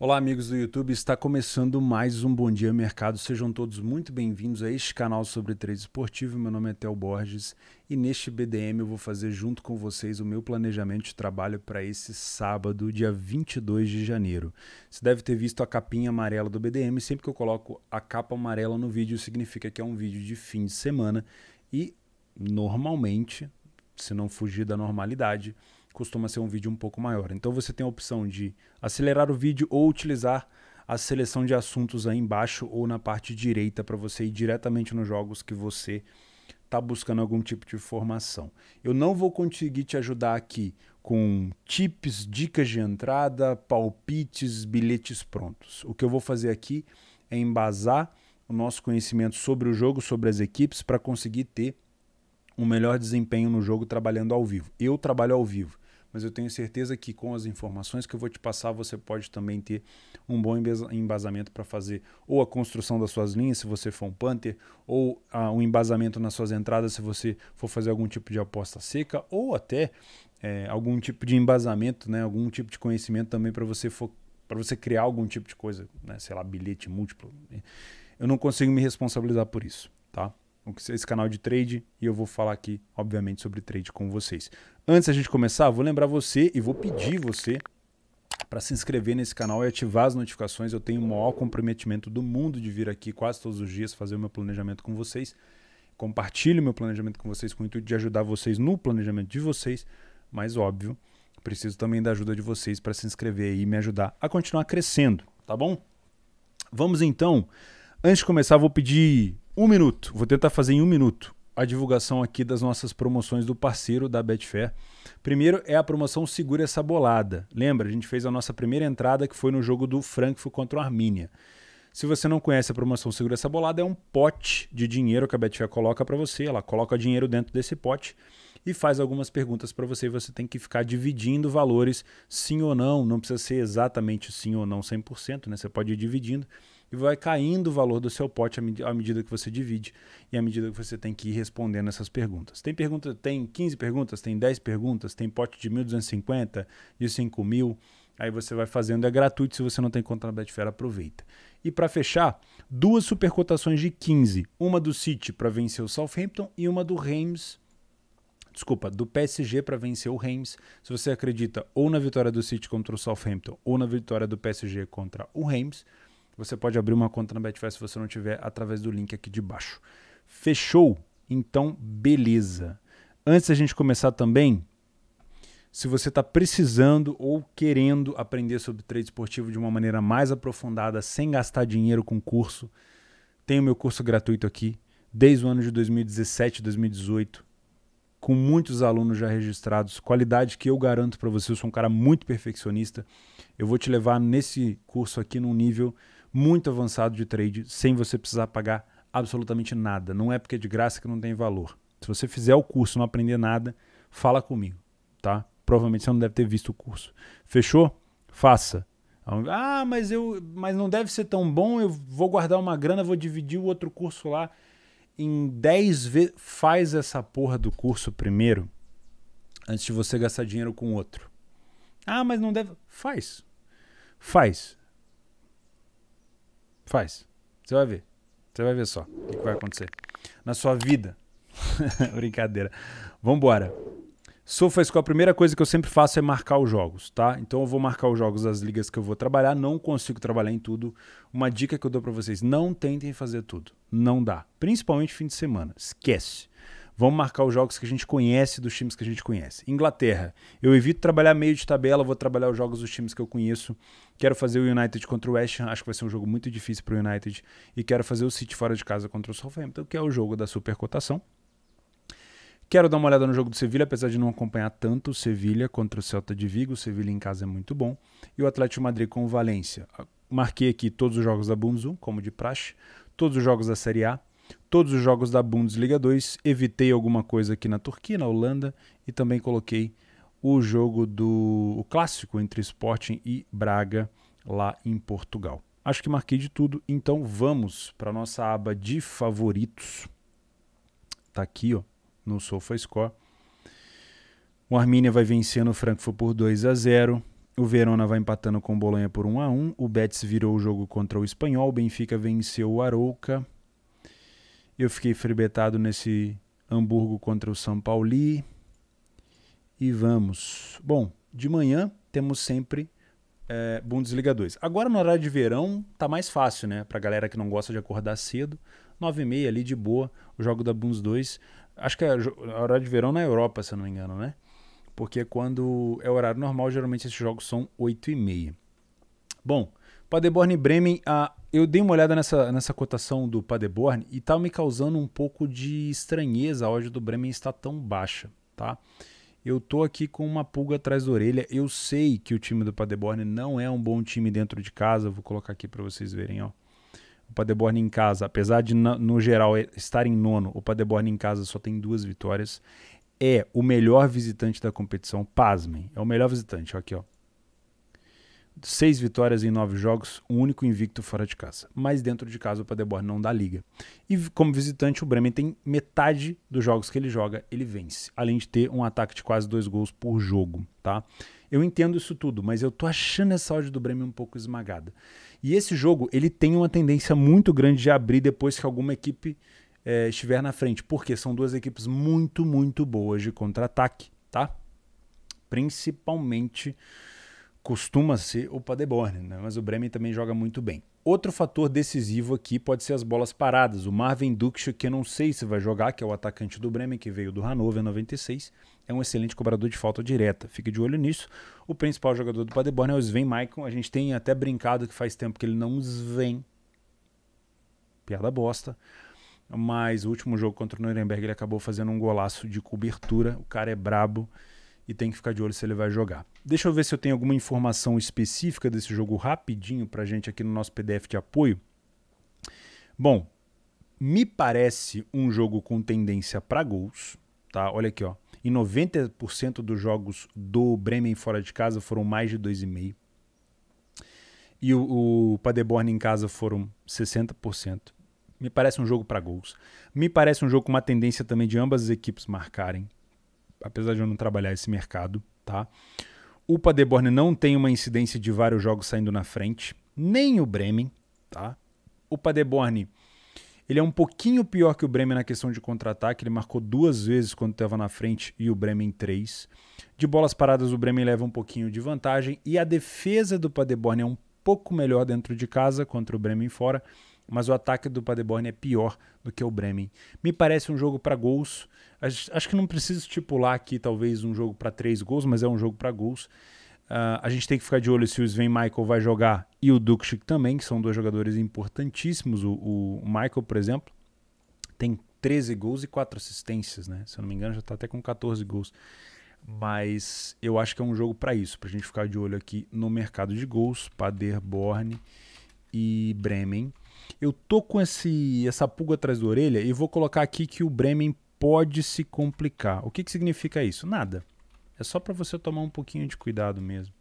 Olá amigos do YouTube, está começando mais um Bom Dia Mercado, sejam todos muito bem-vindos a este canal sobre trade esportivo. Meu nome é Theo Borges e neste BDM eu vou fazer junto com vocês o meu planejamento de trabalho para esse sábado, dia 22 de janeiro. Você deve ter visto a capinha amarela do BDM, sempre que eu coloco a capa amarela no vídeo significa que é um vídeo de fim de semana e normalmente, se não fugir da normalidade, costuma ser um vídeo um pouco maior. Então você tem a opção de acelerar o vídeo ou utilizar a seleção de assuntos aí embaixo ou na parte direita para você ir diretamente nos jogos que você está buscando algum tipo de informação. Eu não vou conseguir te ajudar aqui com tips, dicas de entrada, palpites, bilhetes prontos. O que eu vou fazer aqui é embasar o nosso conhecimento sobre o jogo, sobre as equipes, para conseguir ter um melhor desempenho no jogo trabalhando ao vivo. Eu trabalho ao vivo, mas eu tenho certeza que com as informações que eu vou te passar, você pode também ter um bom embasamento para fazer ou a construção das suas linhas, se você for um punter, ou um embasamento nas suas entradas, se você for fazer algum tipo de aposta seca, ou até algum tipo de embasamento, né, algum tipo de conhecimento também para você criar algum tipo de coisa, né, sei lá, bilhete múltiplo. Eu não consigo me responsabilizar por isso, tá? Esse canal de trade e eu vou falar aqui, obviamente, sobre trade com vocês. Antes da gente começar, vou lembrar você e vou pedir você para se inscrever nesse canal e ativar as notificações. Eu tenho o maior comprometimento do mundo de vir aqui quase todos os dias fazer o meu planejamento com vocês. Compartilho meu planejamento com vocês com o intuito de ajudar vocês no planejamento de vocês, mas óbvio, preciso também da ajuda de vocês para se inscrever e me ajudar a continuar crescendo, tá bom? Vamos então, antes de começar, vou pedir 1 minuto, vou tentar fazer em 1 minuto a divulgação aqui das nossas promoções do parceiro da Betfair. Primeiro é a promoção Segura Essa Bolada. Lembra, a gente fez a nossa primeira entrada que foi no jogo do Frankfurt contra o Arminia. Se você não conhece a promoção Segura Essa Bolada, é um pote de dinheiro que a Betfair coloca para você. Ela coloca dinheiro dentro desse pote e faz algumas perguntas para você. Você tem que ficar dividindo valores sim ou não. Não precisa ser exatamente sim ou não 100%, né? Você pode ir dividindo e vai caindo o valor do seu pote à medida que você divide e à medida que você tem que ir respondendo essas perguntas. Tem 15 perguntas, tem 10 perguntas, tem pote de 1.250, de 5.000, aí você vai fazendo, é gratuito. Se você não tem conta na Betfair, aproveita. E para fechar, 2 supercotações de 15, uma do City para vencer o Southampton e uma do PSG para vencer o Reims. Se você acredita ou na vitória do City contra o Southampton ou na vitória do PSG contra o Reims, você pode abrir uma conta na Betfair se você não tiver, através do link aqui de baixo. Fechou? Então, beleza. Antes da gente começar também, se você está precisando ou querendo aprender sobre trade esportivo de uma maneira mais aprofundada, sem gastar dinheiro com curso, tem o meu curso gratuito aqui, desde o ano de 2017, 2018, com muitos alunos já registrados, qualidade que eu garanto para você. Eu sou um cara muito perfeccionista. Eu vou te levar nesse curso aqui num nível muito avançado de trade, sem você precisar pagar absolutamente nada. Não é porque é de graça que não tem valor. Se você fizer o curso e não aprender nada, fala comigo, tá? Provavelmente você não deve ter visto o curso. Fechou? Faça. Ah, mas não deve ser tão bom, eu vou guardar uma grana, vou dividir o outro curso lá em 10 vezes. Faz essa porra do curso primeiro, antes de você gastar dinheiro com outro. Ah, mas não deve... Faz. Você vai ver. Você vai ver só o que vai acontecer na sua vida. Brincadeira. Vambora. SofaScore, a primeira coisa que eu sempre faço é marcar os jogos, tá? Então eu vou marcar os jogos das ligas que eu vou trabalhar. Não consigo trabalhar em tudo. Uma dica que eu dou pra vocês: não tentem fazer tudo. Não dá. Principalmente fim de semana. Esquece. Vamos marcar os jogos que a gente conhece, dos times que a gente conhece. Inglaterra, eu evito trabalhar meio de tabela, vou trabalhar os jogos dos times que eu conheço. Quero fazer o United contra o West Ham, acho que vai ser um jogo muito difícil para o United. E quero fazer o City fora de casa contra o Southampton, que é o jogo da supercotação. Quero dar uma olhada no jogo do Sevilha, apesar de não acompanhar tanto o Sevilha contra o Celta de Vigo. O Sevilha em casa é muito bom. E o Atlético Madrid com o Valência. Marquei aqui todos os jogos da Bundesliga, como de praxe, todos os jogos da Série A, todos os jogos da Bundesliga 2, evitei alguma coisa aqui na Turquia, na Holanda, e também coloquei o jogo o clássico entre Sporting e Braga lá em Portugal. Acho que marquei de tudo, então vamos para a nossa aba de favoritos. Tá aqui, ó, no SofaScore. O Arminia vai vencendo o Frankfurt por 2-0. O Verona vai empatando com o Bolonha por 1-1. O Betis virou o jogo contra o Espanhol. O Benfica venceu o Arouca. Eu fiquei fribetado nesse Hamburgo contra o São Paulo. E vamos. Bom, de manhã temos sempre Bundesliga 2. Agora no horário de verão tá mais fácil, né? Pra galera que não gosta de acordar cedo. 9h30 ali de boa, o jogo da Bundes 2. Acho que é horário de verão na Europa, se eu não me engano, né? Porque quando é horário normal, geralmente esses jogos são 8h30. Bom, Paderborn e Bremen, eu dei uma olhada nessa cotação do Paderborn e tá me causando um pouco de estranheza. A odd do Bremen está tão baixa, tá? Eu tô aqui com uma pulga atrás da orelha. Eu sei que o time do Paderborn não é um bom time dentro de casa. Vou colocar aqui para vocês verem, ó. O Paderborn em casa, apesar de no geral estar em nono, o Paderborn em casa só tem 2 vitórias. É o melhor visitante da competição, pasmem. É o melhor visitante, ó, aqui, ó. 6 vitórias em 9 jogos, o único invicto fora de casa. Mas dentro de casa o Paderborn não dá liga. E como visitante o Bremen tem metade dos jogos que ele joga, ele vence. Além de ter um ataque de quase 2 gols por jogo, tá? Eu entendo isso tudo, mas eu tô achando essa odd do Bremen um pouco esmagada. E esse jogo, ele tem uma tendência muito grande de abrir depois que alguma equipe estiver na frente. Porque são 2 equipes muito, muito boas de contra-ataque, tá? Principalmente costuma ser o Paderborn, né? Mas o Bremen também joga muito bem. Outro fator decisivo aqui pode ser as bolas paradas. O Marvin Duksch, que eu não sei se vai jogar, que é o atacante do Bremen, que veio do Hannover 96, é um excelente cobrador de falta direta. Fique de olho nisso. O principal jogador do Paderborn é o Sven Michael. A gente tem até brincado que faz tempo que ele não Sven. Piada bosta. Mas o último jogo contra o Nuremberg ele acabou fazendo um golaço de cobertura. O cara é brabo e tem que ficar de olho se ele vai jogar. Deixa eu ver se eu tenho alguma informação específica desse jogo rapidinho pra gente aqui no nosso PDF de apoio. Bom, me parece um jogo com tendência para gols, tá? Olha aqui, ó. Em 90% dos jogos do Bremen fora de casa foram mais de 2,5. E o Paderborn em casa foram 60%. Me parece um jogo para gols. Me parece um jogo com uma tendência também de ambas as equipes marcarem, apesar de eu não trabalhar esse mercado, tá? O Paderborn não tem uma incidência de vários jogos saindo na frente, nem o Bremen, tá? O Paderborn, ele é um pouquinho pior que o Bremen na questão de contra-ataque, ele marcou 2 vezes quando estava na frente e o Bremen 3. De bolas paradas o Bremen leva um pouquinho de vantagem e a defesa do Paderborn é um pouco melhor dentro de casa contra o Bremen fora, mas o ataque do Paderborn é pior do que o Bremen. Me parece um jogo para gols. Acho que não preciso estipular aqui talvez um jogo para 3 gols, mas é um jogo para gols. A gente tem que ficar de olho se o Sven Michael vai jogar e o Duksch também, que são 2 jogadores importantíssimos. O Michael, por exemplo, tem 13 gols e 4 assistências, né? Se eu não me engano, já está até com 14 gols. Mas eu acho que é um jogo para isso, para a gente ficar de olho aqui no mercado de gols, Paderborn e Bremen. Eu tô com essa pulga atrás da orelha e vou colocar aqui que o Bremen pode se complicar. O que significa isso? Nada. É só para você tomar um pouquinho de cuidado mesmo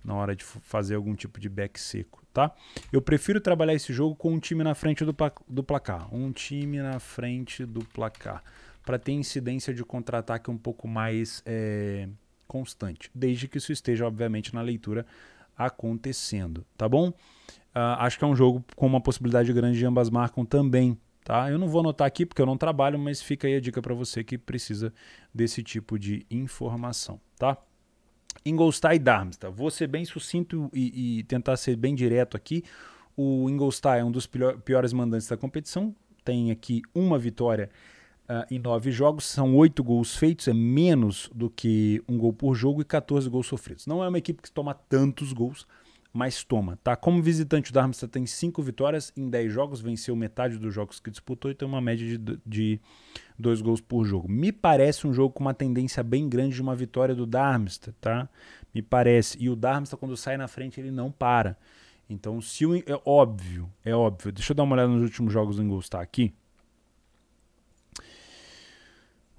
na hora de fazer algum tipo de back seco, tá? Eu prefiro trabalhar esse jogo com um time na frente do placar. Um time na frente do placar. Para ter incidência de contra-ataque um pouco mais constante. Desde que isso esteja, obviamente, na leitura acontecendo, tá bom? Acho que é um jogo com uma possibilidade grande de ambas marcam também, tá? Eu não vou anotar aqui porque eu não trabalho, mas fica aí a dica para você que precisa desse tipo de informação, tá? Ingolstadt e Darmstadt. Vou ser bem sucinto e tentar ser bem direto aqui. O Ingolstadt é um dos piores mandantes da competição. Tem aqui uma vitória em 9 jogos. São 8 gols feitos, é menos do que um gol por jogo e 14 gols sofridos. Não é uma equipe que toma tantos gols, mas toma, tá? Como visitante, o Darmstadt tem 5 vitórias em 10 jogos, venceu metade dos jogos que disputou e tem uma média de 2 gols por jogo. Me parece um jogo com uma tendência bem grande de uma vitória do Darmstadt, tá? Me parece. E o Darmstadt, quando sai na frente, ele não para. Então, é óbvio. Deixa eu dar uma olhada nos últimos jogos do Ingolstadt aqui.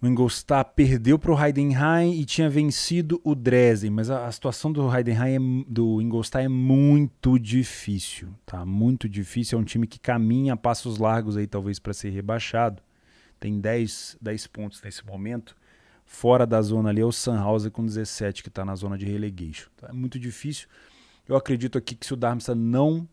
O Ingolstadt perdeu para o Heidenheim e tinha vencido o Dresden, mas a situação do Heidenheim, do Ingolstadt é muito difícil, tá? Muito difícil, é um time que caminha a passos largos aí talvez para ser rebaixado. Tem 10 pontos nesse momento, Fora da zona ali é o Sandhausen com 17, que está na zona de relegation. Tá? É muito difícil. Eu acredito aqui que se o Darmstadt não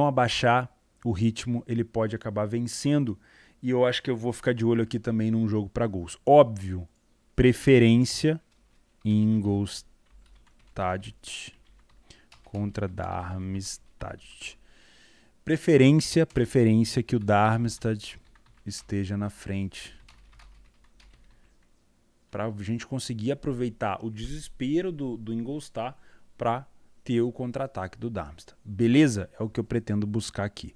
abaixar o ritmo, ele pode acabar vencendo. E eu acho que eu vou ficar de olho aqui também num jogo para gols. Óbvio, preferência Ingolstadt contra Darmstadt. Preferência que o Darmstadt esteja na frente. Para a gente conseguir aproveitar o desespero do Ingolstadt para ter o contra-ataque do Darmstadt. Beleza? É o que eu pretendo buscar aqui.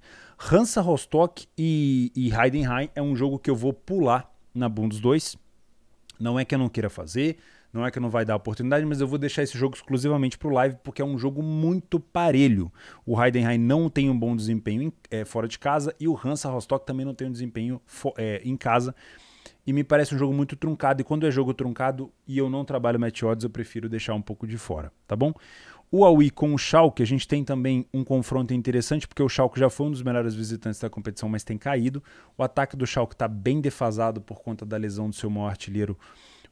Hansa Rostock e Heidenheim é um jogo que eu vou pular na Bundes 2. Não é que eu não queira fazer, não é que não vai dar oportunidade, mas eu vou deixar esse jogo exclusivamente para o live, porque é um jogo muito parelho. O Heidenheim não tem um bom desempenho fora de casa e o Hansa Rostock também não tem um desempenho em casa. E me parece um jogo muito truncado, e quando é jogo truncado e eu não trabalho match odds, eu prefiro deixar um pouco de fora, tá bom? O Aui com o Schalke, a gente tem também um confronto interessante, porque o Schalke já foi um dos melhores visitantes da competição, mas tem caído. O ataque do Schalke está bem defasado por conta da lesão do seu maior artilheiro,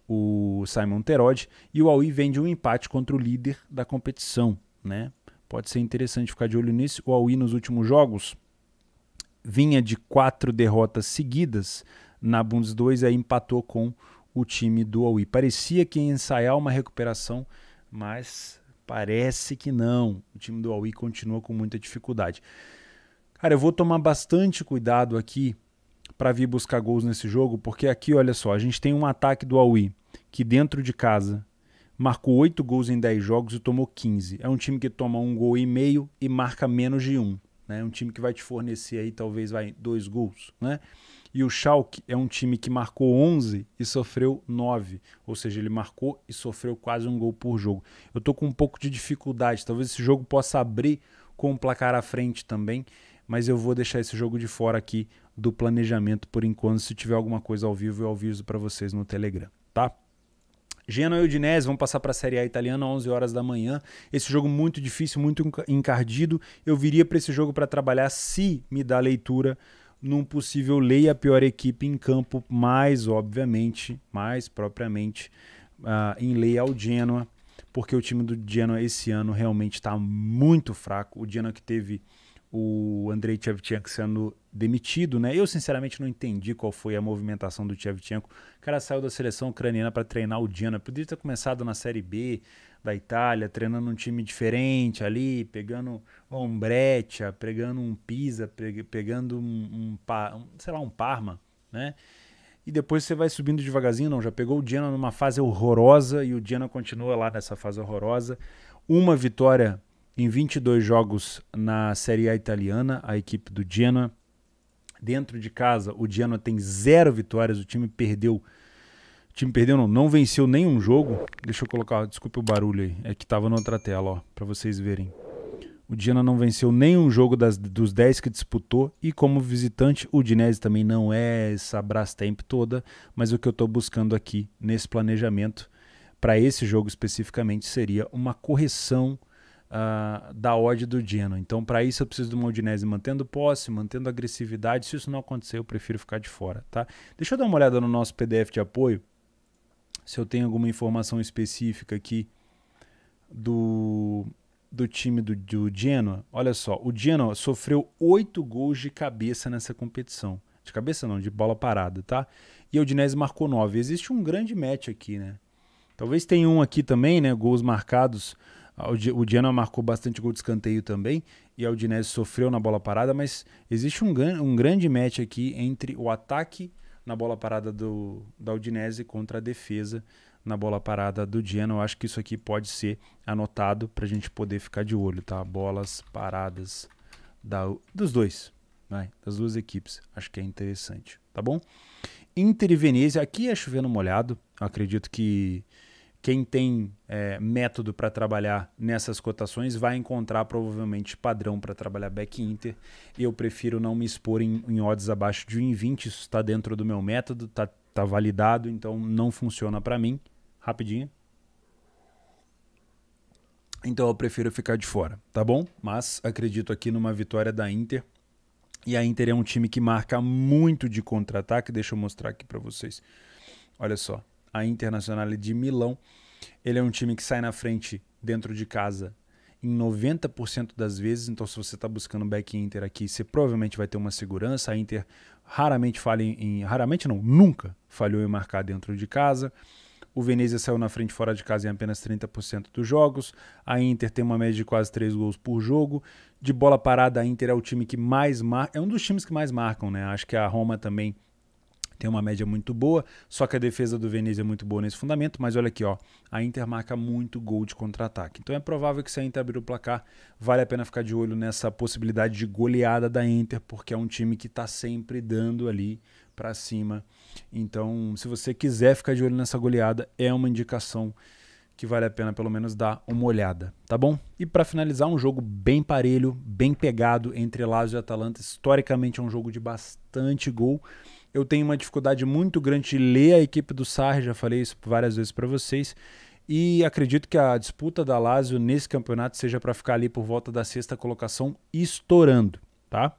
o Simon Terodde, e o Aui vem de um empate contra o líder da competição, né? Pode ser interessante ficar de olho nisso. O Aui nos últimos jogos vinha de 4 derrotas seguidas na Bundes 2, aí empatou com o time do Aui. Parecia que ia ensaiar uma recuperação, mas parece que não. O time do Aui continua com muita dificuldade. Cara, eu vou tomar bastante cuidado aqui para vir buscar gols nesse jogo, porque aqui, olha só, a gente tem um ataque do Aui que dentro de casa marcou 8 gols em 10 jogos e tomou 15. É um time que toma 1,5 gol e marca menos de 1. Né? É um time que vai te fornecer aí talvez 2 gols, né? E o Schalke é um time que marcou 11 e sofreu 9. Ou seja, ele marcou e sofreu quase 1 gol por jogo. Eu tô com um pouco de dificuldade. Talvez esse jogo possa abrir com um placar à frente também, mas eu vou deixar esse jogo de fora aqui do planejamento por enquanto. Se tiver alguma coisa ao vivo, eu aviso para vocês no Telegram, tá? Genoa e Udinese vão passar para a Série A italiana às 11 horas da manhã. Esse jogo muito difícil, muito encardido. Eu viria para esse jogo para trabalhar, se me dá leitura, num possível lei a pior equipe em campo, mais propriamente em lei ao Genoa, porque o time do Genoa esse ano realmente está muito fraco. O Genoa que teve o Andrei Shevchenko sendo demitido, né? Eu sinceramente não entendi qual foi a movimentação do Shevchenko. O cara saiu da seleção ucraniana para treinar o Genoa. Poderia ter começado na Série B da Itália, treinando um time diferente ali, pegando um Breccia, pegando um Pisa, pegando um Parma, né? E depois você vai subindo devagarzinho. Não, já pegou o Genoa numa fase horrorosa e o Genoa continua lá nessa fase horrorosa. Uma vitória em 22 jogos na Série A italiana, a equipe do Genoa. Dentro de casa, o Genoa tem 0 vitórias, o time perdeu. Não venceu nenhum jogo. Deixa eu colocar, desculpa o barulho aí, é que estava na outra tela, ó, para vocês verem. O Genoa não venceu nenhum jogo dos 10 que disputou, e como visitante, o Udinese também não é essa Brastemp toda, mas o que eu estou buscando aqui nesse planejamento, para esse jogo especificamente, seria uma correção da odd do Genoa. Então, para isso, eu preciso de uma Udinese mantendo posse, mantendo agressividade. Se isso não acontecer, eu prefiro ficar de fora, tá? Deixa eu dar uma olhada no nosso PDF de apoio, se eu tenho alguma informação específica aqui do time do Genoa. Olha só, o Genoa sofreu 8 gols de cabeça nessa competição. De cabeça não, de bola parada, tá? E a Udinese marcou 9. Existe um grande match aqui, né? Talvez tenha um aqui também, né? Gols marcados. O Genoa marcou bastante gol de escanteio também, e a Udinese sofreu na bola parada, mas existe um grande match aqui entre o ataque na bola parada da Udinese contra a defesa na bola parada do Genoa. Eu acho que isso aqui pode ser anotado para a gente poder ficar de olho, tá? Bolas paradas dos dois, das duas equipes. Acho que é interessante, tá bom? Inter e Venezia, aqui é chovendo molhado. Eu acredito que quem tem método para trabalhar nessas cotações vai encontrar provavelmente padrão para trabalhar back Inter. Eu prefiro não me expor em odds abaixo de 1,20. Isso está dentro do meu método, tá validado, então não funciona para mim. Rapidinho. Então eu prefiro ficar de fora, tá bom? Mas acredito aqui numa vitória da Inter. E a Inter é um time que marca muito de contra-ataque. Deixa eu mostrar aqui para vocês. Olha só. a Internazionale de Milão. Ele é um time que sai na frente dentro de casa em 90% das vezes, então se você está buscando back Inter aqui, você provavelmente vai ter uma segurança. A Inter raramente falha raramente não, nunca falhou em marcar dentro de casa. O Venezia saiu na frente fora de casa em apenas 30% dos jogos. A Inter tem uma média de quase 3 gols por jogo. De bola parada, a Inter é o time que mais marca, é um dos times que mais marcam, né? Acho que a Roma também tem uma média muito boa, só que a defesa do Venezia é muito boa nesse fundamento, mas olha aqui, ó, a Inter marca muito gol de contra-ataque. Então é provável que se a Inter abrir o placar, vale a pena ficar de olho nessa possibilidade de goleada da Inter, porque é um time que está sempre dando ali para cima. Então, se você quiser ficar de olho nessa goleada, é uma indicação que vale a pena pelo menos dar uma olhada, tá bom? E para finalizar, um jogo bem parelho, bem pegado entre Lazio e Atalanta. Historicamente é um jogo de bastante gol. Eu tenho uma dificuldade muito grande de ler a equipe do Sarri, já falei isso várias vezes para vocês, e acredito que a disputa da Lazio nesse campeonato seja para ficar ali por volta da 6ª colocação, estourando, tá?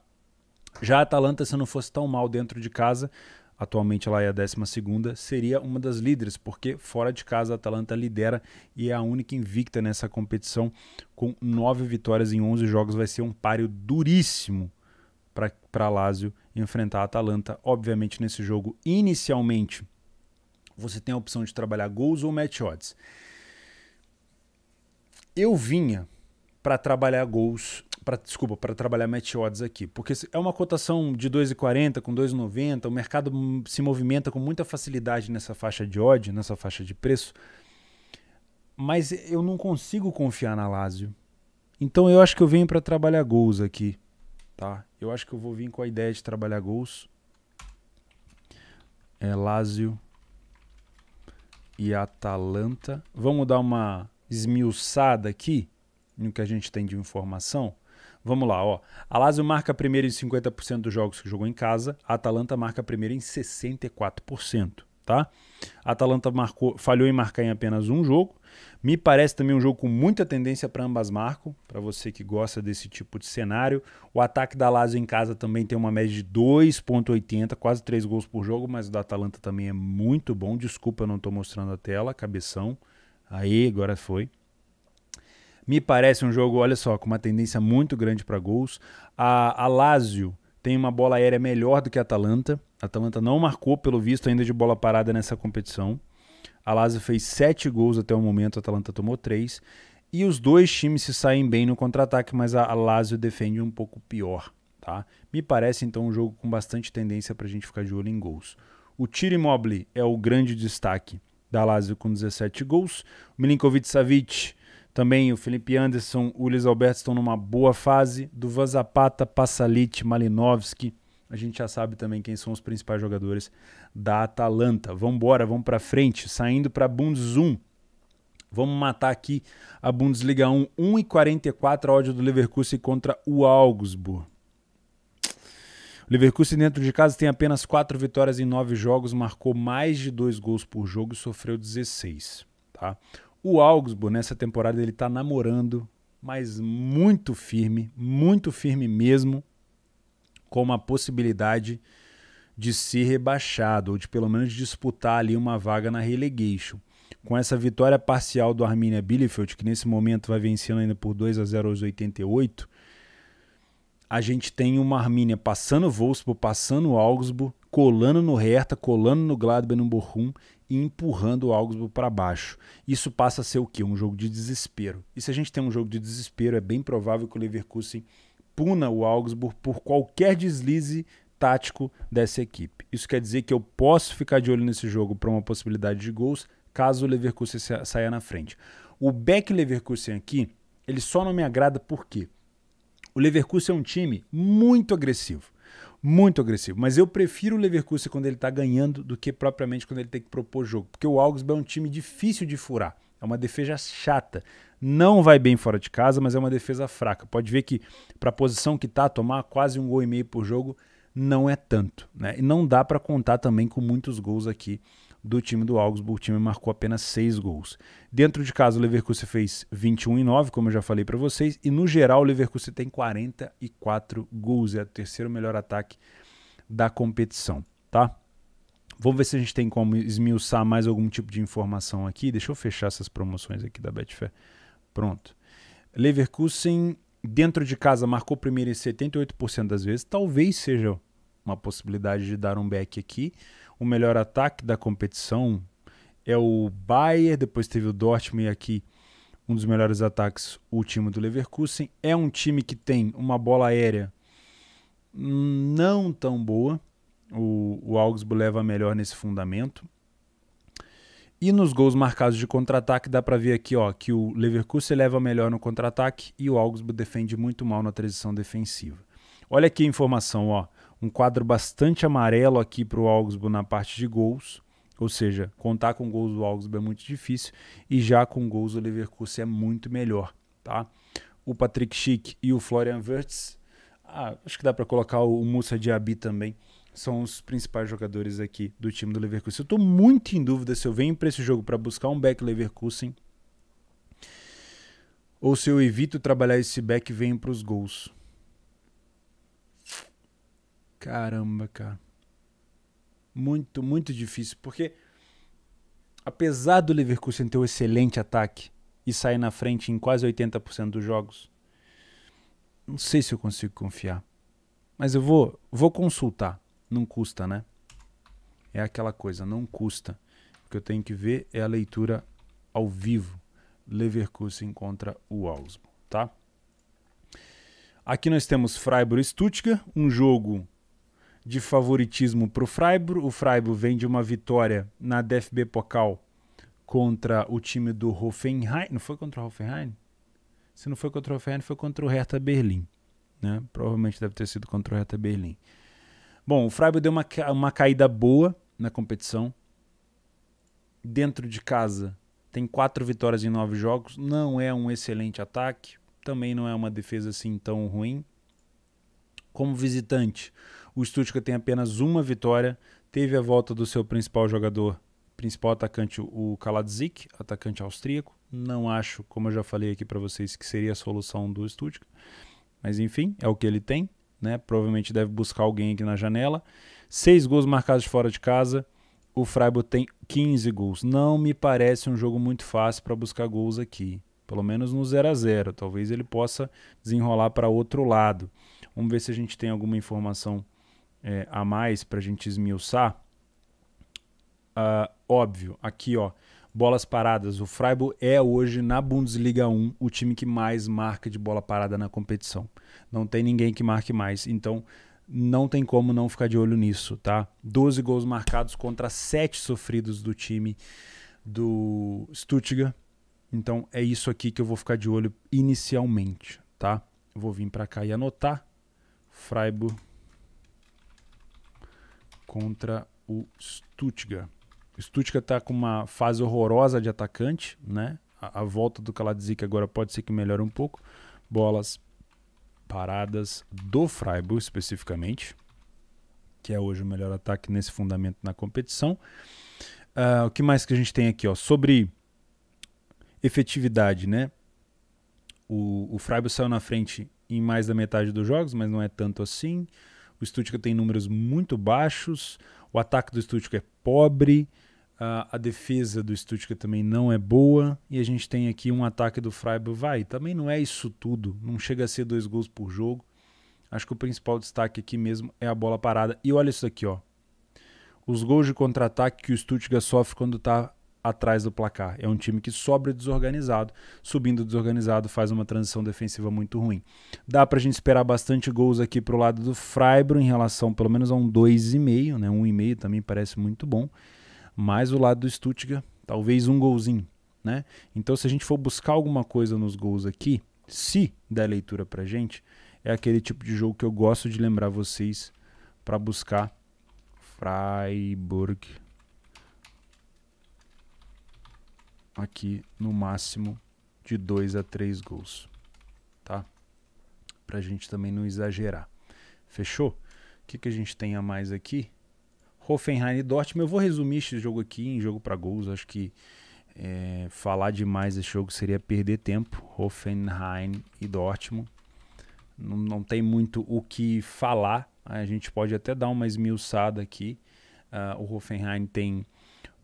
Já a Atalanta, se não fosse tão mal dentro de casa, atualmente ela é a 12ª, seria uma das líderes, porque fora de casa a Atalanta lidera e é a única invicta nessa competição, com 9 vitórias em 11 jogos. Vai ser um páreo duríssimo para a Lazio enfrentar a Atalanta. Obviamente nesse jogo, inicialmente, você tem a opção de trabalhar gols ou match odds. Eu vinha para trabalhar gols, para trabalhar match odds aqui, porque é uma cotação de 2,40 com 2,90, o mercado se movimenta com muita facilidade nessa faixa de odd, nessa faixa de preço, mas eu não consigo confiar na Lazio. Então eu acho que eu venho para trabalhar gols aqui. Tá? Eu acho que eu vou vir com a ideia de trabalhar gols. Lazio e Atalanta. Vamos dar uma esmiuçada aqui no que a gente tem de informação. Vamos lá, ó. A Lazio marca primeiro em 50% dos jogos que jogou em casa. A Atalanta marca primeiro em 64%. Tá? A Atalanta falhou em marcar em apenas um jogo. Me parece também um jogo com muita tendência para ambas marcam, para você que gosta desse tipo de cenário. O ataque da Lazio em casa também tem uma média de 2,80, quase 3 gols por jogo, mas o da Atalanta também é muito bom. Desculpa, eu não estou mostrando a tela, cabeção. Aí, agora foi. Me parece um jogo, olha só, com uma tendência muito grande para gols. A Lazio tem uma bola aérea melhor do que a Atalanta. A Atalanta não marcou, pelo visto, ainda de bola parada nessa competição. A Lazio fez 7 gols até o momento, a Atalanta tomou 3. E os dois times se saem bem no contra-ataque, mas a Lazio defende um pouco pior. Tá? Me parece, então, um jogo com bastante tendência para a gente ficar de olho em gols. O Ciro Immobile é o grande destaque da Lazio com 17 gols. O Milinkovic-Savic, também o Felipe Anderson, o Luiz Alberto estão numa boa fase. Duvan Zapata, Pasalic, Malinovski. A gente já sabe também quem são os principais jogadores da Atalanta. Vamos embora, vamos para frente. Saindo para a Bundes 1. Vamos matar aqui a Bundesliga 1. 1,44 a odd do Leverkusen contra o Augsburg. O Leverkusen dentro de casa tem apenas 4 vitórias em 9 jogos, marcou mais de 2 gols por jogo e sofreu 16. Tá? O Augsburg nessa temporada ele está namorando, mas muito firme mesmo, com uma possibilidade de ser rebaixado, ou de pelo menos disputar ali uma vaga na relegation. Com essa vitória parcial do Arminia Bielefeld, que nesse momento vai vencendo ainda por 2-0 aos 88, a gente tem uma Arminia passando o Wolfsburg, passando o Augsburg, colando no Hertha, colando no Gladbach, no Bochum e empurrando o Augsburg para baixo. Isso passa a ser o quê? Um jogo de desespero. E se a gente tem um jogo de desespero, é bem provável que o Leverkusen puna o Augsburg por qualquer deslize tático dessa equipe. Isso quer dizer que eu posso ficar de olho nesse jogo para uma possibilidade de gols, caso o Leverkusen saia na frente. O Bayer Leverkusen aqui, ele só não me agrada por quê? O Leverkusen é um time muito agressivo, mas eu prefiro o Leverkusen quando ele está ganhando do que propriamente quando ele tem que propor jogo, porque o Augsburg é um time difícil de furar, é uma defesa chata, não vai bem fora de casa, mas é uma defesa fraca. Pode ver que para a posição que está, tomar quase 1,5 gols por jogo não é tanto, né? E não dá para contar também com muitos gols aqui do time do Augsburg. O time marcou apenas 6 gols. Dentro de casa o Leverkusen fez 21,9, como eu já falei para vocês, e no geral o Leverkusen tem 44 gols, é o terceiro melhor ataque da competição, tá? Vamos ver se a gente tem como esmiuçar mais algum tipo de informação aqui. Deixa eu fechar essas promoções aqui da Betfair. Pronto. Leverkusen, dentro de casa, marcou primeiro em 78% das vezes. Talvez seja uma possibilidade de dar um back aqui. O melhor ataque da competição é o Bayern, depois teve o Dortmund e aqui um dos melhores ataques, o time do Leverkusen. É um time que tem uma bola aérea não tão boa. O Augsburg leva melhor nesse fundamento. E nos gols marcados de contra-ataque dá para ver aqui ó, que o Leverkusen leva melhor no contra-ataque e o Augsburg defende muito mal na transição defensiva. Olha aqui a informação, ó, um quadro bastante amarelo aqui para o Augsburg na parte de gols, ou seja, contar com gols do Augsburg é muito difícil e já com gols do Leverkusen é muito melhor. Tá? O Patrick Schick e o Florian Wirtz, acho que dá para colocar o Moussa Diaby também, são os principais jogadores aqui do time do Leverkusen. Eu estou muito em dúvida se eu venho para esse jogo para buscar um back Leverkusen ou se eu evito trabalhar esse back e venho para os gols. Caramba, cara. Muito, muito difícil, porque apesar do Leverkusen ter um excelente ataque e sair na frente em quase 80% dos jogos, não sei se eu consigo confiar. Mas eu vou consultar. Não custa, né? É aquela coisa, não custa. O que eu tenho que ver é a leitura ao vivo. Leverkusen contra o Augsburg, tá? Aqui nós temos Freiburg e Stuttgart, um jogo de favoritismo para o Freiburg. O Freiburg vem de uma vitória na DFB Pokal contra o time do Hoffenheim. Não foi contra o Hoffenheim? Se não foi contra o Hoffenheim, foi contra o Hertha Berlim. Né? Provavelmente deve ter sido contra o Hertha Berlim. Bom, o Freiburg deu uma caída boa na competição. Dentro de casa tem 4 vitórias em 9 jogos. Não é um excelente ataque. Também não é uma defesa assim tão ruim. Como visitante, o Stuttgart tem apenas uma vitória. Teve a volta do seu principal jogador, principal atacante, o Kaladzic, atacante austríaco. Não acho, como eu já falei aqui para vocês, que seria a solução do Stuttgart. Mas enfim, é o que ele tem. Né? Provavelmente deve buscar alguém aqui na janela. 6 gols marcados fora de casa. O Freiburg tem 15 gols. Não me parece um jogo muito fácil para buscar gols aqui. Pelo menos no 0-0. Talvez ele possa desenrolar para outro lado. Vamos ver se a gente tem alguma informação a mais para a gente esmiuçar. Óbvio, aqui ó, bolas paradas. O Freiburg é hoje na Bundesliga 1 o time que mais marca de bola parada na competição. Não tem ninguém que marque mais, então não tem como não ficar de olho nisso, tá? 12 gols marcados contra 7 sofridos do time do Stuttgart. Então é isso aqui que eu vou ficar de olho inicialmente, tá? Eu vou vir para cá e anotar. Freiburg contra o Stuttgart. O Stuttgart está com uma fase horrorosa de atacante, né? A volta do Kaladzic agora pode ser que melhore um pouco. Bolas paradas do Freiburg especificamente, que é hoje o melhor ataque nesse fundamento na competição. O que mais que a gente tem aqui? Ó? Sobre efetividade, né? O Freiburg saiu na frente em mais da metade dos jogos, mas não é tanto assim. O Stuttgart tem números muito baixos. O ataque do Stuttgart é pobre. A defesa do Stuttgart também não é boa. E a gente tem aqui um ataque do Freiburg. Também não é isso tudo. Não chega a ser 2 gols por jogo. Acho que o principal destaque aqui mesmo é a bola parada. E olha isso aqui, ó. Os gols de contra-ataque que o Stuttgart sofre quando está atrás do placar. É um time que sobra desorganizado. Subindo desorganizado faz uma transição defensiva muito ruim. Dá pra gente esperar bastante gols aqui pro lado do Freiburg em relação pelo menos a um 2,5, né? 1,5 também parece muito bom. Mas o lado do Stuttgart, talvez um golzinho, né? Então se a gente for buscar alguma coisa nos gols aqui, se der leitura pra gente, é aquele tipo de jogo que eu gosto de lembrar vocês para buscar. Freiburg aqui no máximo de 2 a 3 gols, tá? Pra gente também não exagerar. Fechou? O que a gente tem a mais aqui? Hoffenheim e Dortmund. Eu vou resumir esse jogo aqui em jogo para gols. Acho que falar demais desse jogo seria perder tempo. Hoffenheim e Dortmund. Não tem muito o que falar. A gente pode até dar uma esmiuçada aqui. O Hoffenheim tem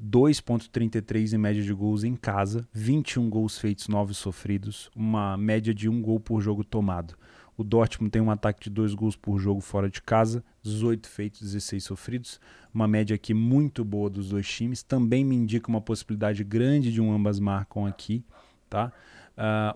2,33 em média de gols em casa, 21 gols feitos, 9 sofridos, uma média de 1 gol por jogo tomado. O Dortmund tem um ataque de 2 gols por jogo fora de casa, 18 feitos, 16 sofridos, uma média aqui muito boa dos dois times. Também me indica uma possibilidade grande de ambas marcam aqui, tá?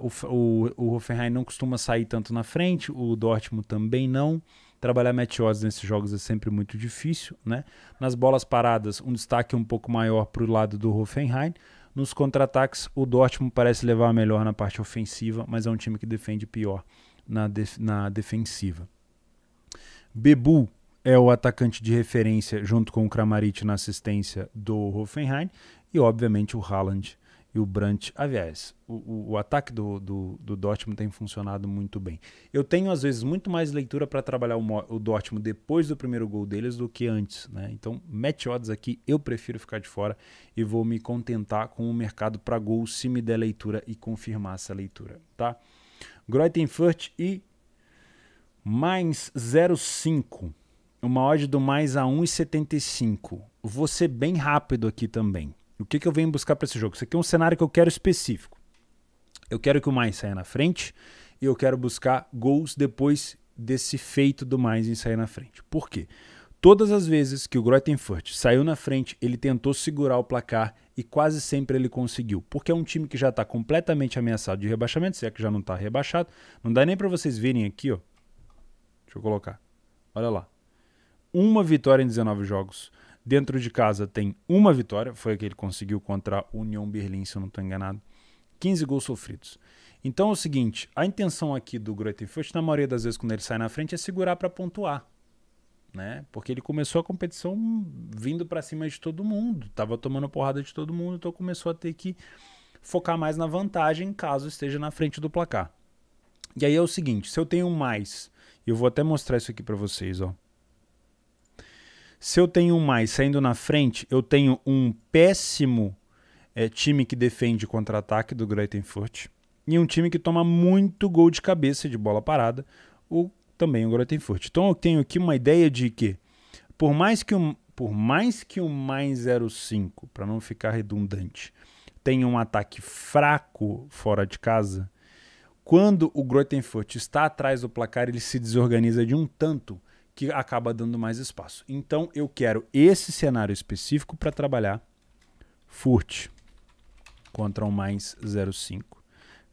O Hoffenheim não costuma sair tanto na frente, o Dortmund também não. Trabalhar match odds nesses jogos é sempre muito difícil, né? Nas bolas paradas, um destaque um pouco maior para o lado do Hoffenheim. Nos contra-ataques, o Dortmund parece levar melhor na parte ofensiva, mas é um time que defende pior na defensiva. Bebu é o atacante de referência junto com o Kramaric na assistência do Hoffenheim e, obviamente, o Haaland e o Brandt. Aliás, o ataque do Dortmund tem funcionado muito bem. Eu tenho, às vezes, muito mais leitura para trabalhar o Dortmund depois do primeiro gol deles do que antes, né? Então, match odds aqui, eu prefiro ficar de fora e vou me contentar com o mercado para gol se me der leitura e confirmar essa leitura, tá? Greuther Fürth e mais 0,5. Uma odd do mais a 1,75. Vou ser bem rápido aqui também. O que eu venho buscar para esse jogo? Isso aqui é um cenário que eu quero específico. Eu quero que o mais saia na frente e eu quero buscar gols depois desse feito do mais em sair na frente. Por quê? Todas as vezes que o Greuther Fürth saiu na frente, ele tentou segurar o placar e quase sempre ele conseguiu. Porque é um time que já está completamente ameaçado de rebaixamento, se é que já não está rebaixado. Não dá nem para vocês verem aqui, ó. Deixa eu colocar. Olha lá. Uma vitória em 19 jogos. Dentro de casa tem uma vitória, foi a que ele conseguiu contra a Union Berlin, se eu não estou enganado. 15 gols sofridos. Então é o seguinte, a intenção aqui do Greuther Fürth, na maioria das vezes quando ele sai na frente, é segurar para pontuar, né? Porque ele começou a competição vindo para cima de todo mundo, estava tomando porrada de todo mundo, então começou a ter que focar mais na vantagem caso esteja na frente do placar. E aí é o seguinte, se eu tenho mais, eu vou até mostrar isso aqui para vocês, ó. Se eu tenho um mais saindo na frente, eu tenho um péssimo time que defende contra-ataque do Greuther Fürth e um time que toma muito gol de cabeça de bola parada, também o Greuther Fürth. Então eu tenho aqui uma ideia de que, por mais que o mais 0,5, para não ficar redundante, tenha um ataque fraco fora de casa, quando o Greuther Fürth está atrás do placar, ele se desorganiza de um tanto que acaba dando mais espaço. Então eu quero esse cenário específico para trabalhar Fürth contra o mais 0,5.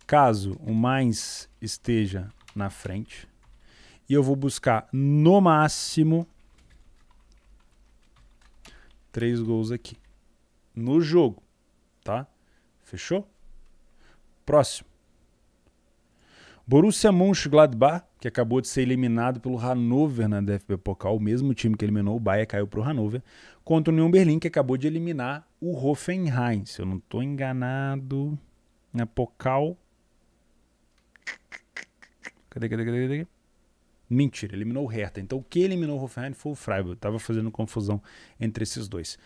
Caso o mais esteja na frente, e eu vou buscar no máximo 3 gols aqui no jogo, tá? Fechou? Próximo. Borussia Mönchengladbach, que acabou de ser eliminado pelo Hannover na DFB Pokal, o mesmo time que eliminou o Bayern caiu para o Hannover, contra o Union Berlin, que acabou de eliminar o Hoffenheim. Se eu não estou enganado, na Pokal... Cadê? Mentira, eliminou o Hertha. Então o que eliminou o Hoffenheim foi o Freiburg. Estava fazendo confusão entre esses dois.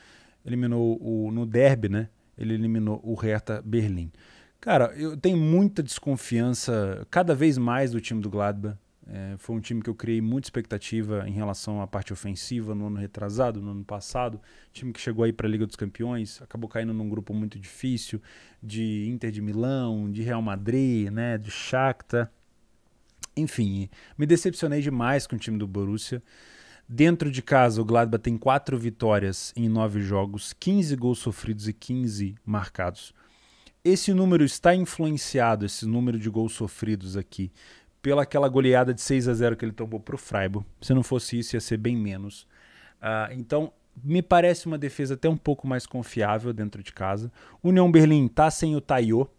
Eliminou no derby, né? Ele eliminou o Hertha Berlim. Cara, eu tenho muita desconfiança cada vez mais do time do Gladbach. Foi um time que eu criei muita expectativa em relação à parte ofensiva no ano retrasado, no ano passado. Time que chegou aí para a Liga dos Campeões, acabou caindo num grupo muito difícil de Inter de Milão, de Real Madrid, né, de Shakhtar. Enfim, me decepcionei demais com o time do Borussia. Dentro de casa, o Gladbach tem 4 vitórias em 9 jogos, 15 gols sofridos e 15 marcados. Esse número está influenciado, esse número de gols sofridos aqui, pela aquela goleada de 6-0 que ele tomou para o Freiburg. Se não fosse isso, ia ser bem menos. Então, me parece uma defesa até um pouco mais confiável dentro de casa. Union Berlin está sem o Tayo,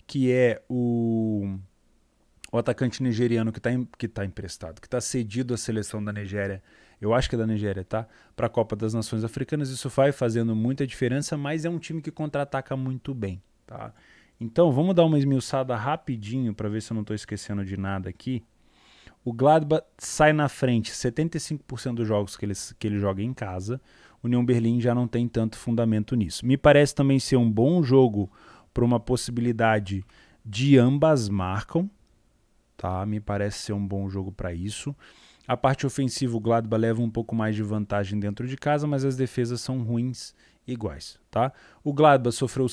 que é o atacante nigeriano que tá emprestado, que está cedido à seleção da Nigéria. Eu acho que é da Nigéria, tá? Para a Copa das Nações Africanas. Isso vai fazendo muita diferença, mas é um time que contra-ataca muito bem. Tá? Então vamos dar uma esmiuçada rapidinho para ver se eu não estou esquecendo de nada aqui. O Gladbach sai na frente 75% dos jogos que ele joga em casa. O Union Berlin já não tem tanto fundamento nisso. Me parece também ser um bom jogo para uma possibilidade de ambas marcam. Tá? Me parece ser um bom jogo para isso. A parte ofensiva, o Gladbach leva um pouco mais de vantagem dentro de casa, mas as defesas são ruins iguais, tá? O Gladbach sofreu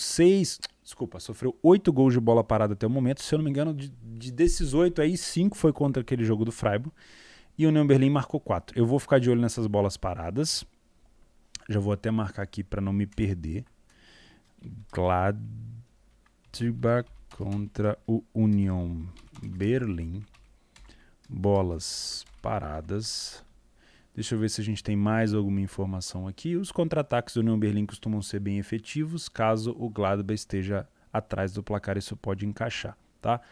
8 gols de bola parada até o momento. Se eu não me engano, desses 8 aí, 5 foi contra aquele jogo do Freiburg. E o Union Berlin marcou 4. Eu vou ficar de olho nessas bolas paradas. Já vou até marcar aqui para não me perder. Gladbach contra o Union Berlin. Bolas paradas. Deixa eu ver se a gente tem mais alguma informação aqui. Os contra-ataques do Union Berlin costumam ser bem efetivos. Caso o Gladbach esteja atrás do placar, isso pode encaixar, tá?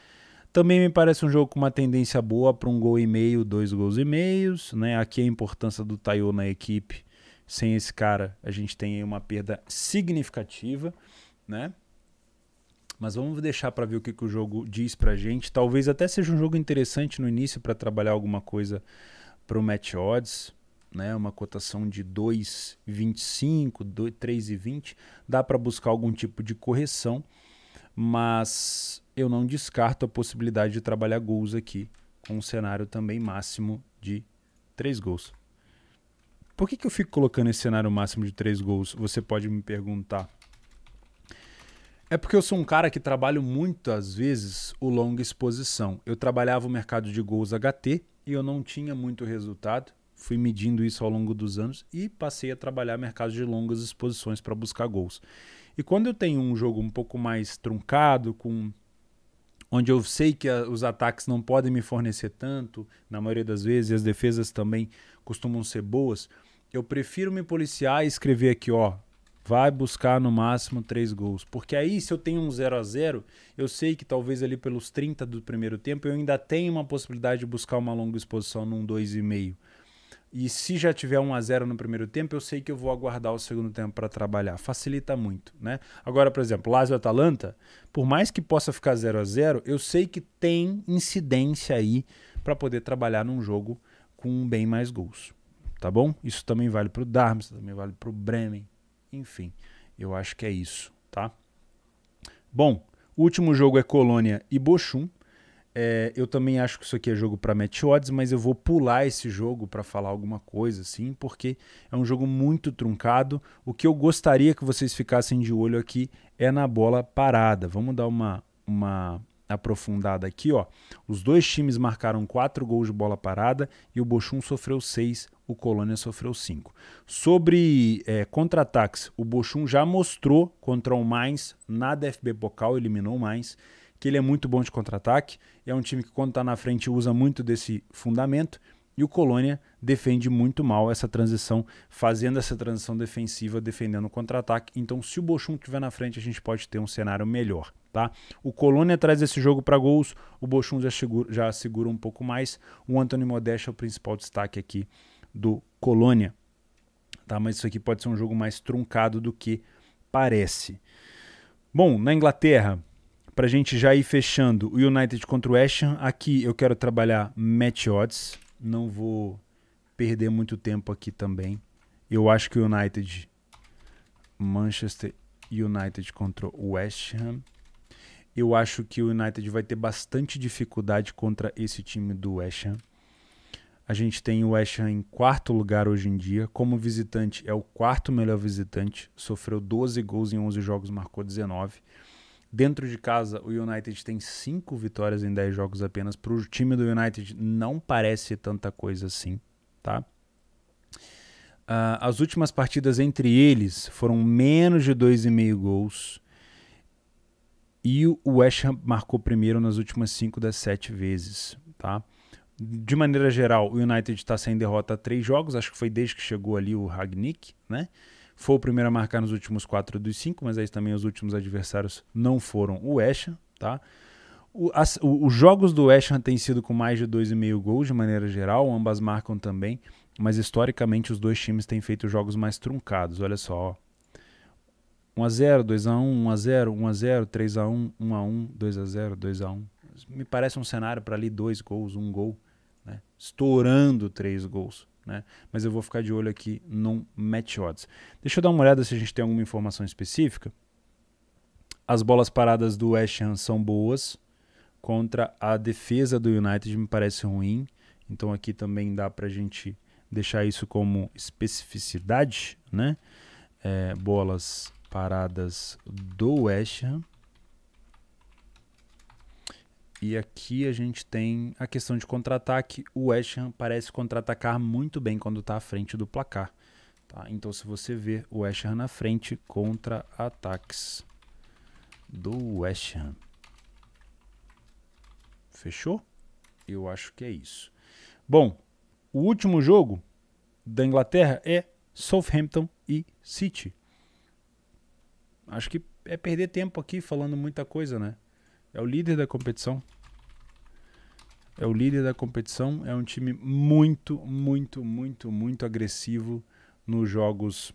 Também me parece um jogo com uma tendência boa para 1,5 gol, 2 gols e meios, né? Aqui a importância do Taiwo na equipe. Sem esse cara, a gente tem aí uma perda significativa, né? Mas vamos deixar para ver o que o jogo diz para a gente. Talvez até seja um jogo interessante no início para trabalhar alguma coisa para o match odds, né? Uma cotação de 2,25, 3,20. Dá para buscar algum tipo de correção, mas eu não descarto a possibilidade de trabalhar gols aqui, com um cenário também máximo de 3 gols. Por que eu fico colocando esse cenário máximo de 3 gols? Você pode me perguntar. É porque eu sou um cara que trabalho muitas vezes o longa exposição. Eu trabalhava o mercado de gols HT e eu não tinha muito resultado. Fui medindo isso ao longo dos anos e passei a trabalhar mercado de longas exposições para buscar gols. E quando eu tenho um jogo um pouco mais truncado, onde eu sei que os ataques não podem me fornecer tanto, na maioria das vezes, e as defesas também costumam ser boas, eu prefiro me policiar e escrever aqui, ó, vai buscar no máximo 3 gols. Porque aí, se eu tenho um 0-0, eu sei que talvez ali pelos 30 do primeiro tempo eu ainda tenho uma possibilidade de buscar uma longa exposição num 2,5. E se já tiver 1-0 no primeiro tempo, eu sei que eu vou aguardar o segundo tempo para trabalhar. Facilita muito, né? Agora, por exemplo, Lazio e Atalanta, por mais que possa ficar 0-0, eu sei que tem incidência aí para poder trabalhar num jogo com bem mais gols, tá bom? Isso também vale para o Darmstadt, também vale para o Bremen, enfim, eu acho que é isso, tá? Bom, o último jogo é Colônia e Bochum. Eu também acho que isso aqui é jogo para match odds, mas eu vou pular esse jogo para falar alguma coisa assim, porque é um jogo muito truncado. O que eu gostaria que vocês ficassem de olho aqui é na bola parada. Vamos dar uma aprofundada aqui, ó. Os dois times marcaram 4 gols de bola parada e o Bochum sofreu 6, o Colônia sofreu 5. Sobre contra-ataques, o Bochum já mostrou contra o Mainz na DFB Pokal, eliminou o Mainz, que ele é muito bom de contra-ataque, é um time que quando está na frente usa muito desse fundamento, e o Colônia defende muito mal essa transição, fazendo essa transição defensiva, defendendo o contra-ataque. Então, se o Bochum estiver na frente, a gente pode ter um cenário melhor, tá? O Colônia traz esse jogo para gols, o Bochum já segura um pouco mais. O Anthony Modeste é o principal destaque aqui do Colônia, tá? Mas isso aqui pode ser um jogo mais truncado do que parece. Bom, na Inglaterra, para a gente já ir fechando, o United contra o West Ham. Aqui eu quero trabalhar match odds. Não vou perder muito tempo aqui também. Eu acho que o Manchester United contra o West Ham. Eu acho que o United vai ter bastante dificuldade contra esse time do West Ham. A gente tem o West Ham em 4º lugar hoje em dia. Como visitante, é o 4º melhor visitante. Sofreu 12 gols em 11 jogos, marcou 19. Dentro de casa, o United tem 5 vitórias em 10 jogos apenas. Para o time do United não parece tanta coisa assim, tá? As últimas partidas entre eles foram menos de 2,5 gols. E o West Ham marcou primeiro nas últimas 5 das 7 vezes, tá? De maneira geral, o United está sem derrota há 3 jogos. Acho que foi desde que chegou ali o Rangnick, né? Foi o primeiro a marcar nos últimos 4 dos 5, mas aí também os últimos adversários não foram o West Ham, tá? Os jogos do West Ham têm sido com mais de 2,5 gols de maneira geral, ambas marcam também, mas historicamente os dois times têm feito jogos mais truncados. Olha só, ó. 1-0, 2-1, 1-0, 1-0, 3-1, 1-1, 2-0, 2-1. Me parece um cenário para ali 2 gols, 1 gol, né? Estourando 3 gols. Né? Mas eu vou ficar de olho aqui no match odds. Deixa eu dar uma olhada se a gente tem alguma informação específica. As bolas paradas do West Ham são boas contra a defesa do United, me parece ruim. Então aqui também dá para a gente deixar isso como especificidade, né? Bolas paradas do West Ham. E aqui a gente tem a questão de contra-ataque. O West Ham parece contra-atacar muito bem quando está à frente do placar. Tá? Então, se você ver o West Ham na frente, contra-ataques do West Ham. Fechou? Eu acho que é isso. Bom, o último jogo da Inglaterra é Southampton e City. Acho que é perder tempo aqui falando muita coisa, né? É o líder da competição. É o líder da competição. É um time muito, muito, muito, muito agressivo nos jogos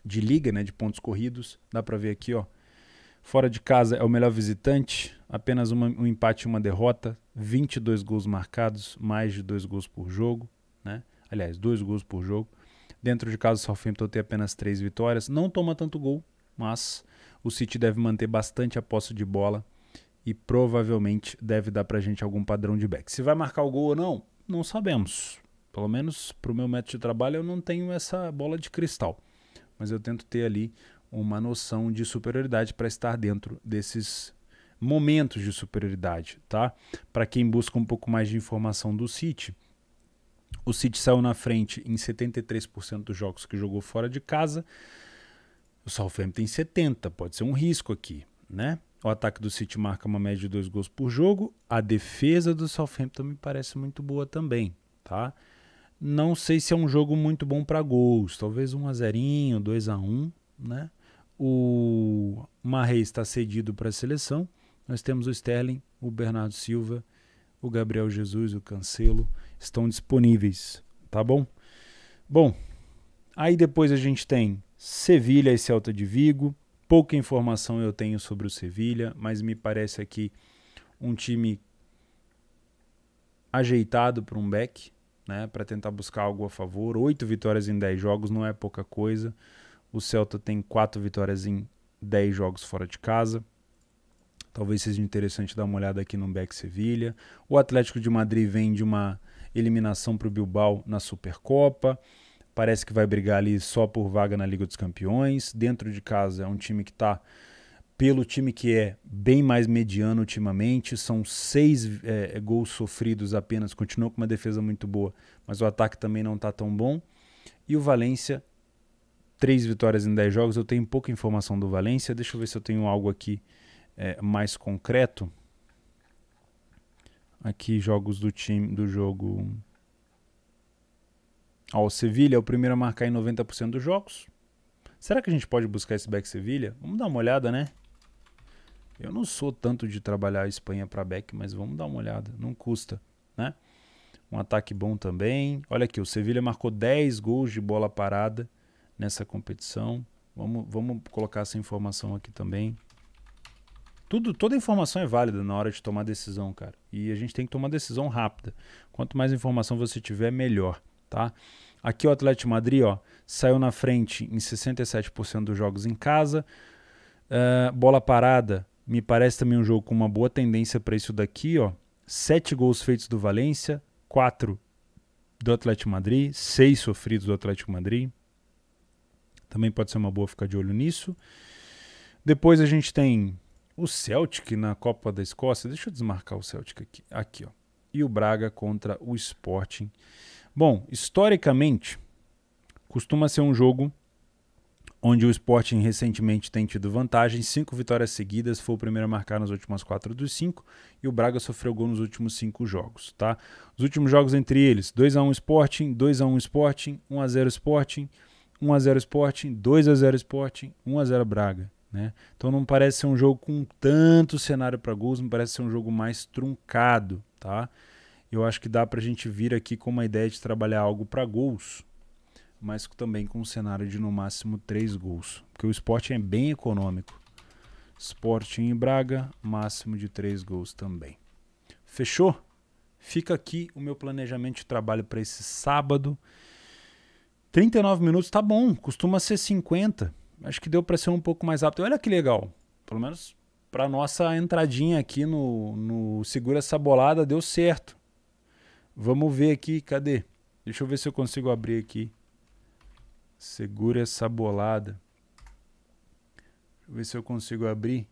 de liga, né? De pontos corridos. Dá pra ver aqui, ó. Fora de casa é o melhor visitante. Apenas um empate e uma derrota. 22 gols marcados. Mais de 2 gols por jogo, né? Aliás, 2 gols por jogo. Dentro de casa, o Southampton tem apenas 3 vitórias. Não toma tanto gol, mas o City deve manter bastante a posse de bola. E provavelmente deve dar pra gente algum padrão de back. Se vai marcar o gol ou não, não sabemos. Pelo menos pro meu método de trabalho eu não tenho essa bola de cristal. Mas eu tento ter ali uma noção de superioridade para estar dentro desses momentos de superioridade, tá? Para quem busca um pouco mais de informação do City, o City saiu na frente em 73% dos jogos que jogou fora de casa. O Southampton tem 70%, pode ser um risco aqui, né? O ataque do City marca uma média de 2 gols por jogo. A defesa do Southampton me parece muito boa também, tá? Não sei se é um jogo muito bom para gols. Talvez 1-0, 2-1, né? O Mahrez está cedido para a seleção. Nós temos o Sterling, o Bernardo Silva, o Gabriel Jesus, o Cancelo. Estão disponíveis, tá bom? Bom, aí depois a gente tem Sevilha e Celta de Vigo. Pouca informação eu tenho sobre o Sevilha, mas me parece aqui um time ajeitado para um back, né, para tentar buscar algo a favor. 8 vitórias em 10 jogos não é pouca coisa. O Celta tem 4 vitórias em 10 jogos fora de casa. Talvez seja interessante dar uma olhada aqui no back Sevilha. O Atlético de Madrid vem de uma eliminação para o Bilbao na Supercopa. Parece que vai brigar ali só por vaga na Liga dos Campeões. Dentro de casa é um time que está, pelo time que é, bem mais mediano ultimamente. São 6 gols sofridos apenas. Continua com uma defesa muito boa, mas o ataque também não está tão bom. E o Valência, 3 vitórias em 10 jogos. Eu tenho pouca informação do Valência. Deixa eu ver se eu tenho algo aqui mais concreto. Aqui jogos do time, do jogo... Ó, o Sevilha é o primeiro a marcar em 90% dos jogos. Será que a gente pode buscar esse back Sevilha? Vamos dar uma olhada, né? Eu não sou tanto de trabalhar a Espanha para back, mas vamos dar uma olhada. Não custa, né? Um ataque bom também. Olha aqui, o Sevilha marcou 10 gols de bola parada nessa competição. Vamos colocar essa informação aqui também. Toda informação é válida na hora de tomar decisão, cara. E a gente tem que tomar decisão rápida. Quanto mais informação você tiver, melhor. Tá? Aqui o Atlético de Madrid, ó, saiu na frente em 67% dos jogos em casa. Bola parada, me parece também um jogo com uma boa tendência para isso daqui. Ó. 7 gols feitos do Valência, 4 do Atlético de Madrid, 6 sofridos do Atlético de Madrid. Também pode ser uma boa ficar de olho nisso. Depois a gente tem o Celtic na Copa da Escócia. Deixa eu desmarcar o Celtic aqui, ó. E o Braga contra o Sporting. Bom, historicamente, costuma ser um jogo onde o Sporting recentemente tem tido vantagem. 5 vitórias seguidas, foi o primeiro a marcar nas últimas 4 dos 5, e o Braga sofreu gol nos últimos 5 jogos. Tá? Os últimos jogos entre eles, 2-1 Sporting, 2-1 Sporting, 1-0 Sporting, 1-0 Sporting, 2-0 Sporting, 1-0 Braga. Né? Então não parece ser um jogo com tanto cenário para gols, me parece ser um jogo mais truncado, tá? Eu acho que dá para a gente vir aqui com uma ideia de trabalhar algo para gols, mas também com um cenário de no máximo 3 gols, porque o Sporting é bem econômico. Sporting e Braga, máximo de 3 gols também. Fechou? Fica aqui o meu planejamento de trabalho para esse sábado. 39 minutos tá bom, costuma ser 50. Acho que deu para ser um pouco mais rápido. Olha que legal, pelo menos para nossa entradinha aqui no Segura Essa Bolada deu certo. Vamos ver aqui, cadê? Deixa eu ver se eu consigo abrir aqui. Segura essa bolada. Deixa eu ver se eu consigo abrir.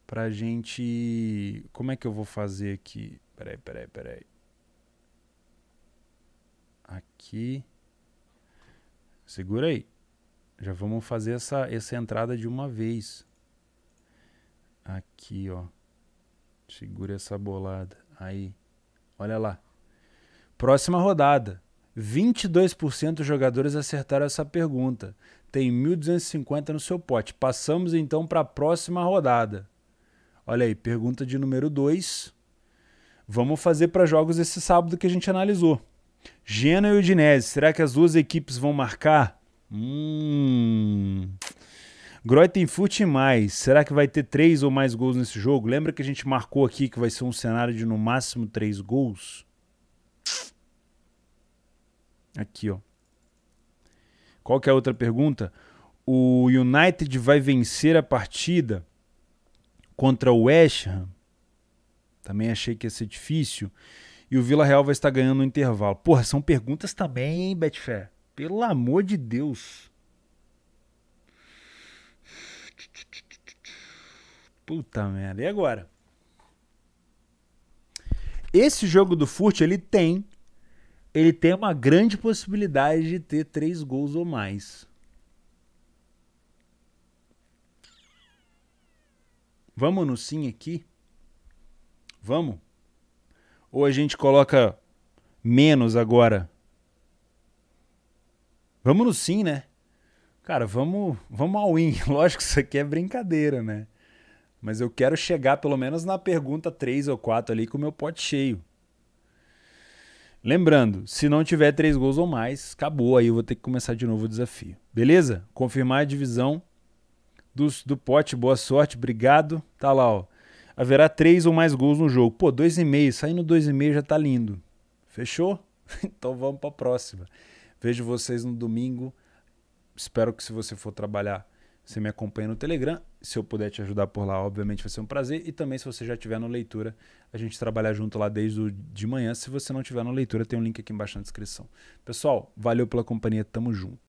Pra gente... Como é que eu vou fazer aqui? Peraí. Aqui. Segura aí. Já vamos fazer essa entrada de uma vez. Aqui, ó. Segura essa bolada. Aí. Olha lá. Próxima rodada. 22% dos jogadores acertaram essa pergunta. Tem 1.250 no seu pote. Passamos então para a próxima rodada. Olha aí, pergunta de número 2. Vamos fazer para jogos esse sábado que a gente analisou. Genoa e Udinese. Será que as duas equipes vão marcar? Greuther Fürth e mais. Será que vai ter 3 ou mais gols nesse jogo? Lembra que a gente marcou aqui que vai ser um cenário de no máximo 3 gols? Aqui, ó. Qual que é a outra pergunta? O United vai vencer a partida contra o West Ham? Também achei que ia ser difícil. E o Villarreal vai estar ganhando no intervalo. Porra, são perguntas também, hein, Betfair? Pelo amor de Deus. Puta merda. E agora? Esse jogo do Furt, ele tem uma grande possibilidade de ter 3 gols ou mais. Vamos no sim aqui? Vamos? Ou a gente coloca menos agora? Vamos no sim, né? Cara, vamos all win. Lógico que isso aqui é brincadeira, né? Mas eu quero chegar pelo menos na pergunta 3 ou 4 ali com o meu pote cheio. Lembrando, se não tiver 3 gols ou mais, acabou. Aí eu vou ter que começar de novo o desafio. Beleza? Confirmar a divisão do pote. Boa sorte, obrigado. Tá lá, ó. Haverá 3 ou mais gols no jogo. Pô, 2,5. Saindo 2,5 já tá lindo. Fechou? Então vamos pra próxima. Vejo vocês no domingo. Espero que se você for trabalhar, você me acompanhe no Telegram. Se eu puder te ajudar por lá, obviamente vai ser um prazer. E também se você já estiver no Leitura, a gente trabalha junto lá desde de manhã. Se você não estiver no Leitura, tem um link aqui embaixo na descrição. Pessoal, valeu pela companhia. Tamo junto.